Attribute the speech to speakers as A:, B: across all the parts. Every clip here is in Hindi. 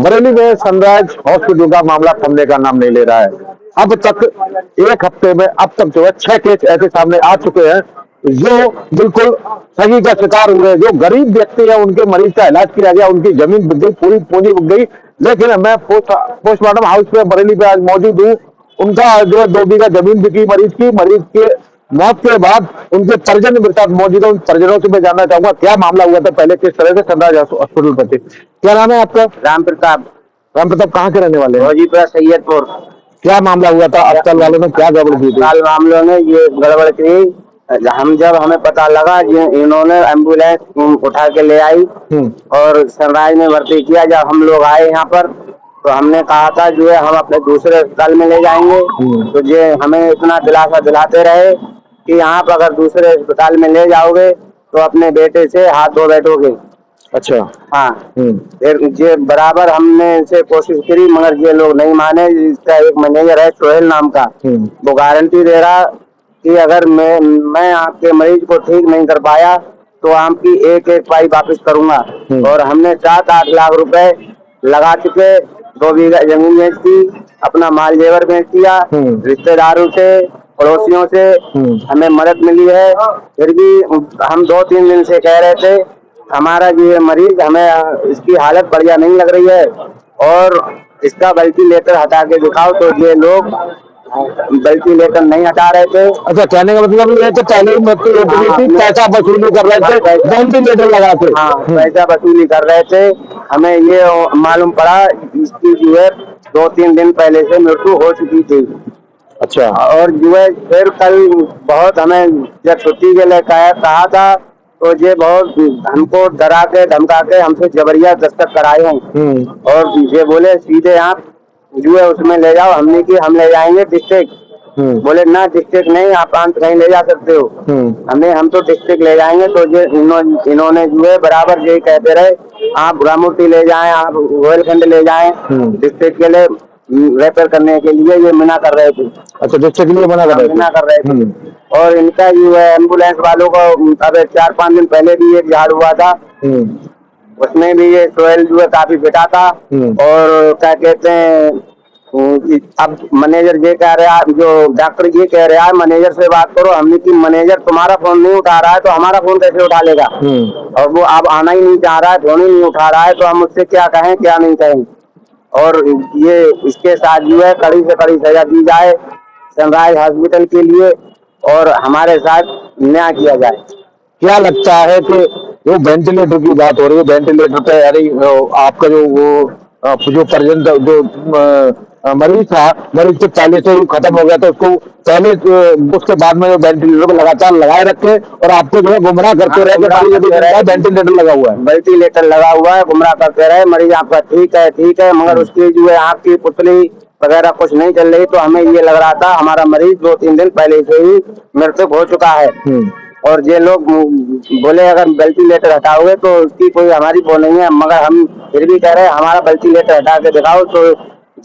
A: बरेली में सनराइज हॉस्पिटल का मामला थमने का नाम नहीं ले रहा है। अब तक एक हफ्ते में अब तक जो है 6 केस ऐसे सामने आ चुके हैं जो बिल्कुल ठगी का शिकार हुए। जो गरीब व्यक्ति है उनके मरीज का इलाज किया गया, उनकी जमीन बिक गई, पूरी पूंजी बिक गई। लेकिन मैं पोस्टमार्टम हाउस पे बरेली पे आज मौजूद हूँ। उनका जो है 2 बीघा जमीन बिकी मरीज की। मरीज के मौत के बाद उनके परिजन मेरे साथ मौजूद है। उन परिजनों से मैं जानना चाहूंगा क्या मामला हुआ था, पहले किस तरह से सनराइज हॉस्पिटल पर थे। क्या नाम है आपका?
B: राम प्रताप।
A: राम प्रताप कहाँ के रहने वाले हैं?
B: फौजीपुरा सैयदपुर।
A: क्या मामला हुआ था? अस्पताल वालों ने क्या गड़बड़ की थी?
B: अस्पताल मामलों ने ये गड़बड़ की। जब हमें पता लगा इन्होंने एम्बुलेंस उठा के ले आई और सनराइज में भर्ती किया। जब हम लोग आए यहाँ पर तो हमने कहा था जो है हम अपने दूसरे अस्पताल में ले जाएंगे। तो ये हमें इतना दिलासा दिलाते रहे कि यहाँ पर अगर दूसरे अस्पताल में ले जाओगे तो अपने बेटे से हाथ धो बैठोगे।
A: अच्छा।
B: हाँ। फिर ये बराबर हमने इनसे कोशिश करी मगर ये लोग नहीं माने। इसका एक मैनेजर है सोहेल नाम का, वो गारंटी दे रहा कि अगर मैं आपके मरीज को ठीक नहीं कर पाया तो आपकी एक एक पाई वापस करूंगा। और हमने 7-8 लाख रुपए लगा चुके। 2 बीघा जमीन बेच दी, अपना माल जेवर बेच दिया, रिश्तेदारों से पड़ोसियों से हमें मदद मिली है। फिर भी हम 2-3 दिन से कह रहे थे हमारा ये मरीज, हमें इसकी हालत बढ़िया नहीं लग रही है और इसका वेंटिलेटर हटा के दिखाओ। तो ये लोग वेंटिलेटर नहीं हटा रहे थे।
A: अच्छा, कहने का मतलब ये तो पहले ही पैसा वसूली कर रहे थे, वेंटिलेटर लगा के।
B: हाँ, पैसा वसूली कर रहे थे। हमें ये मालूम पड़ा इसकी जो है 2-3 दिन पहले से मृत्यु हो चुकी थी।
A: अच्छा।
B: और जो है फिर कल बहुत हमें जब छुट्टी के लिए कहा था तो ये बहुत हमको डरा के धमका के हमसे जबरिया दस्तक कराए हैं। और ये बोले सीधे आप जो है उसमें ले जाओ। हमने की हम ले जाएंगे डिस्ट्रिक्ट। बोले ना डिस्ट्रिक्ट नहीं, आप प्रांत कहीं ले जा सकते हो। हम तो डिस्ट्रिक्ट ले जाएंगे। तो ये इन्होंने जो है बराबर यही कहते रहे आप रामूर्ति ले जाएं, आप रोहिलखंड ले जाएं डिस्ट्रिक्ट के लिए रेफर करने के लिए ये मना कर रहे थे।
A: अच्छा, डिस्ट्रिक्ट के लिए मना कर रहे थे।
B: और इनका जो है एम्बुलेंस वालों को अब 4-5 दिन पहले भी एक झाड़ हुआ था, उसमें भी ये सोहेल जो है काफी पिटा था। और क्या कहते हैं अब मैनेजर ये कह रहा है, जो डॉक्टर ये कह रहा है मैनेजर से बात करो। हमने की मैनेजर तुम्हारा फोन नहीं उठा रहा है तो हमारा फोन कैसे उठा लेगा? और वो अब आना ही नहीं चाह रहा है, फोन ही नहीं उठा रहा है, तो हम उससे क्या कहें क्या नहीं कहें। और ये इसके साथ जो है कड़ी से कड़ी सजा दी जाए सनराइज हॉस्पिटल के लिए और हमारे साथ न्याय किया जाए।
A: क्या लगता है कि वो वेंटिलेटर की बात हो रही है, वेंटिलेटर पे अरे आपका जो परिजन जो मरीज था, मरीज तो पहले से ही खत्म हो गया था, उसको पहले उसके बाद में वेंटिलेटर को लगातार लगाए रखे और आपको जो है गुमराह करते रहे। वेंटिलेटर लगा हुआ है,
B: वेंटिलेटर लगा हुआ है, गुमराह करते रहे। मरीज आपका ठीक है मगर उसकी जो है आँख की पुतली वगैरह कुछ नहीं चल रही। तो हमें ये लग रहा था हमारा मरीज 2-3 दिन पहले से ही मृत्यु हो चुका है। और ये लोग बोले अगर वेंटिलेटर हटाओगे तो उसकी कोई हमारी वो नहीं है, मगर हम फिर भी कह रहे हैं हमारा वेंटिलेटर हटा के दिखाओ। तो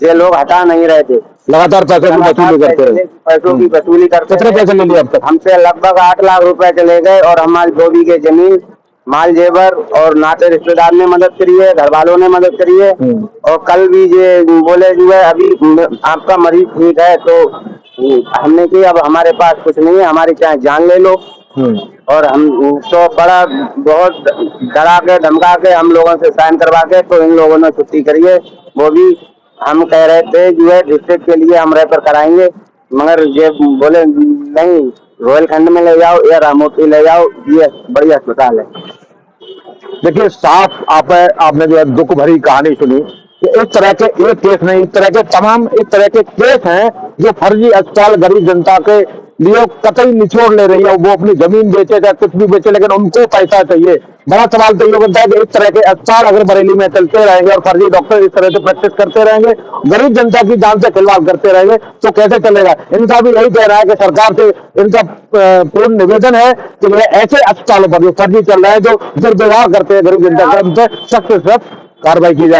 B: ये लोग हटा नहीं रहे थे,
A: लगातार पैसों की वसूली करते रहे।
B: पैसों की वसूली करते।
A: कितने पैसे ले लिए अब तक?
B: हमसे लगभग 8 लाख रुपए चले गए और हमारी 2 बीघे जमीन, माल जेवर और नाते रिश्तेदार ने मदद करी है, घर वालों ने मदद करी है। और कल भी ये बोले जो है अभी आपका मरीज ठीक है, तो हमने की अब हमारे पास कुछ नहीं है, हमारी चाहे जान ले लो। और हम तो बड़ा बहुत डरा के धमका के हम लोगों से साइन करवा के तो इन लोगों ने छुट्टी करी है। वो भी हम कह रहे थे जो है डिस्ट्रिक्ट के लिए हम रेफर कराएंगे, मगर ये बोले नहीं रोहिलखंड में ले जाओ या रामूर्ति ले जाओ, ये बड़ी अस्पताल है।
A: देखिए साफ आपने जो है दुख भरी कहानी सुनी कि इस तरह के एक केस नहीं, इस तरह के तमाम इस तरह के केस हैं जो फर्जी अस्पताल गरीब जनता के लिए कतई निचोड़ ले रही है। वो अपनी जमीन बेचे चाहे कुछ भी बेचे, लेकिन उनको पैसा चाहिए। बड़ा सवाल तो ये बनता है कि इस तरह के अस्पताल अगर बरेली में चलते रहेंगे और फर्जी डॉक्टर इस तरह से प्रैक्टिस करते रहेंगे, गरीब जनता की जान से खिलवाड़ करते रहेंगे, तो कैसे चलेगा? इनका भी यही कह रहा है कि सरकार से इनका पूर्ण निवेदन है कि ऐसे अस्पतालों पर जो फर्जी चल रहे हैं, जो दुर्व्यवहार करते हैं गरीब जनता के, उन पर सख्त से सख्त कार्रवाई की जाए।